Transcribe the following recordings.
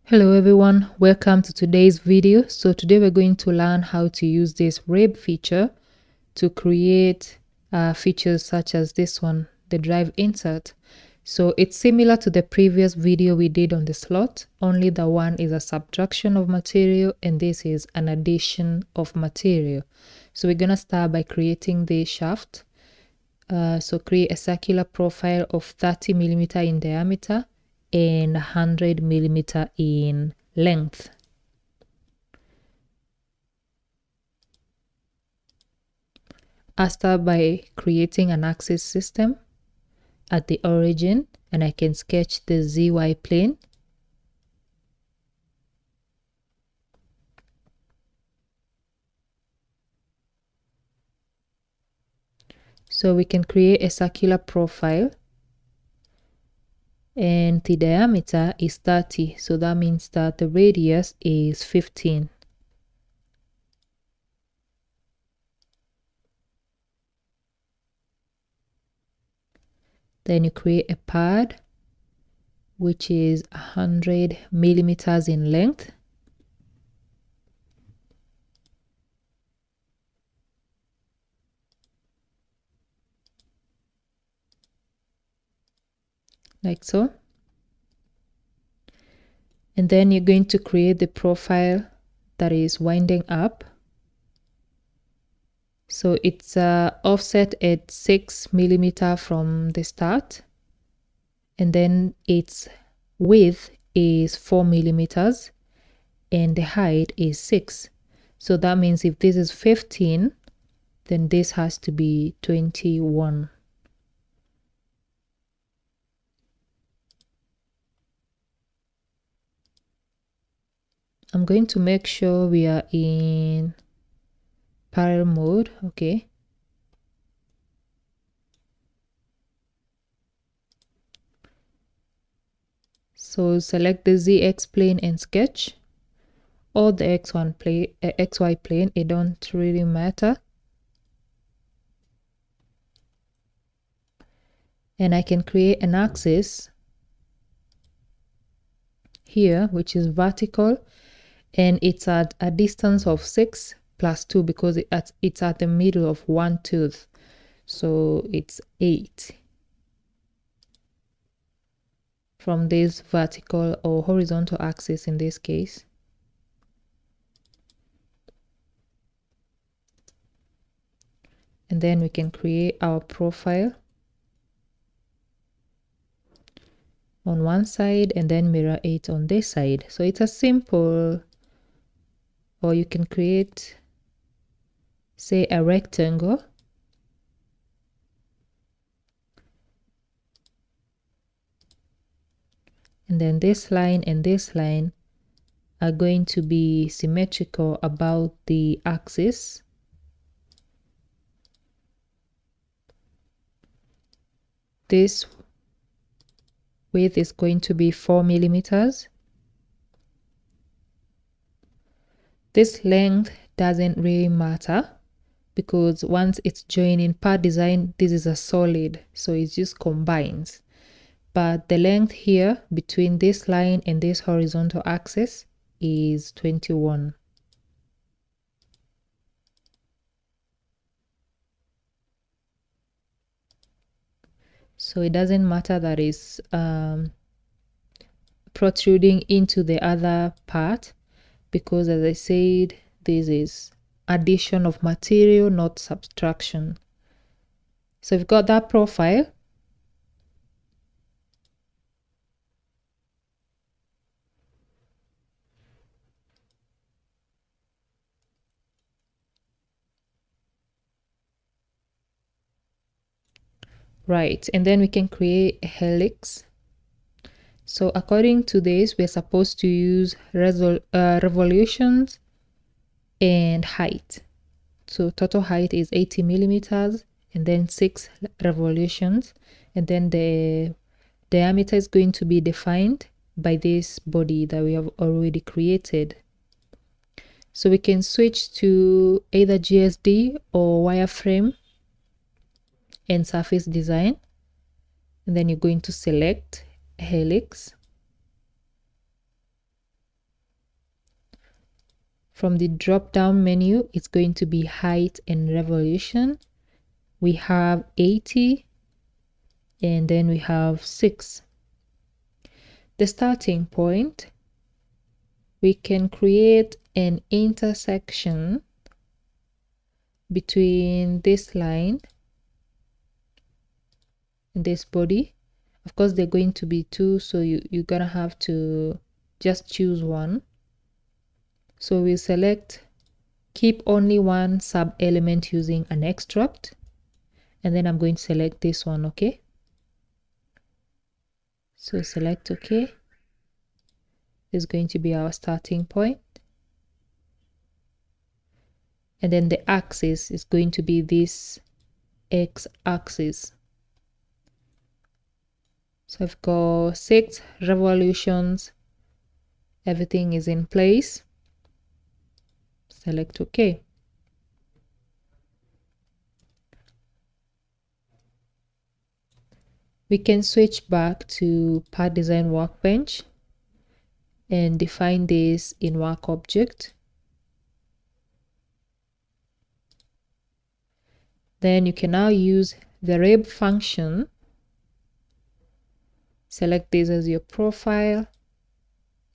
Hello everyone, welcome to today's video. So today we're going to learn how to use this rib feature to create features such as this one, the drive insert. So it's similar to the previous video we did on the slot, only the one is a subtraction of material and this is an addition of material. So we're gonna start by creating the shaft. So create a circular profile of 30 millimeter in diameter and 100 millimeter in length. I'll start by creating an axis system at the origin, and I can sketch the ZY plane. So we can create a circular profile and the diameter is 30. So that means that the radius is 15. Then you create a pad which is 100 millimeters in length. Like so. And then you're going to create the profile that is winding up. So it's offset at 6 millimeter from the start, and then its width is 4 millimeters and the height is 6. So that means if this is 15, then this has to be 21. I'm going to make sure we are in parallel mode. Okay. So select the ZX plane and sketch, or the X1 plane, XY plane, it don't really matter. And I can create an axis here, which is vertical, and it's at a distance of 6 plus 2 because it's at the middle of one tooth. So it's 8 from this vertical or horizontal axis in this case. And then we can create our profile on one side and then mirror it on this side. So it's a simple, or you can create, say, a rectangle. And then this line and this line are going to be symmetrical about the axis. This width is going to be 4 millimeters. This length doesn't really matter because once it's joining part design, this is a solid, so it just combines. But the length here between this line and this horizontal axis is 21. So it doesn't matter that it's protruding into the other part, because as I said, this is addition of material, not subtraction. So we've got that profile. Right, and then we can create a helix. So according to this, we're supposed to use revolutions and height. So total height is 80 millimeters and then 6 revolutions, and then the diameter is going to be defined by this body that we have already created. So we can switch to either GSD or wireframe and surface design, and then you're going to select helix. From the drop down menu, it's going to be height and revolution. We have 80 and then we have 6. The starting point, we can create an intersection between this line and this body. Of course, they're going to be 2, so you're gonna have to just choose one. So we select keep only one sub element using an extract, and then I'm going to select this one. Okay, so select OK. This is going to be our starting point, and then the axis is going to be this x-axis. So I've got 6 revolutions, everything is in place. Select OK. We can switch back to Part Design Workbench and define this in Work Object. Then you can now use the rib function. Select this as your profile,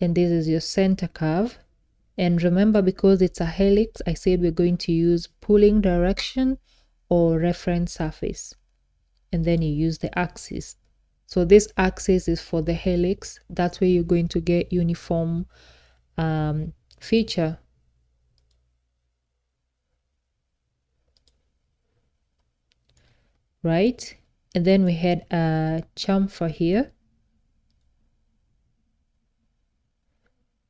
and this is your center curve. And remember, because it's a helix, I said we're going to use pulling direction or reference surface. And then you use the axis. So this axis is for the helix. That's where you're going to get uniform feature. Right? And then we had a chamfer here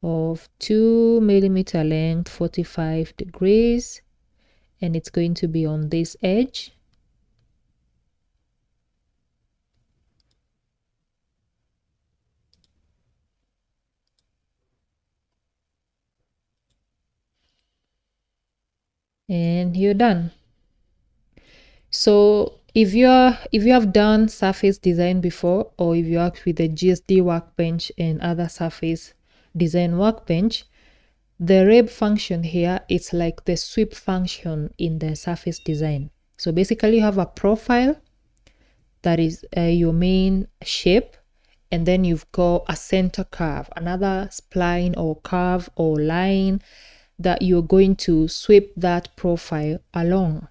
of 2 millimeter length, 45 degrees, and it's going to be on this edge. And you're done. So if you have done surface design before, or if you worked with the GSD workbench and other surface design workbench, the rib function here, it's like the sweep function in the surface design. So basically you have a profile that is your main shape, and then you've got a center curve, another spline or curve or line that you're going to sweep that profile along.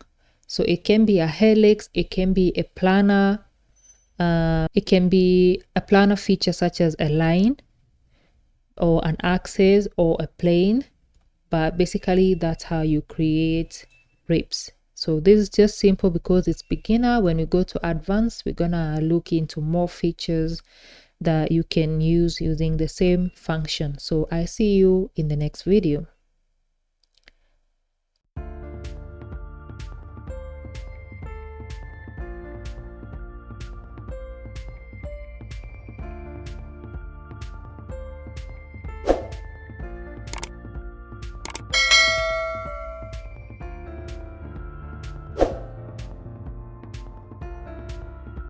So it can be a helix, it can be a planar, it can be a planar feature such as a line or an axis or a plane, but basically that's how you create ribs. So this is just simple because it's beginner. When we go to advanced, we're gonna look into more features that you can use using the same function. So I see you in the next video.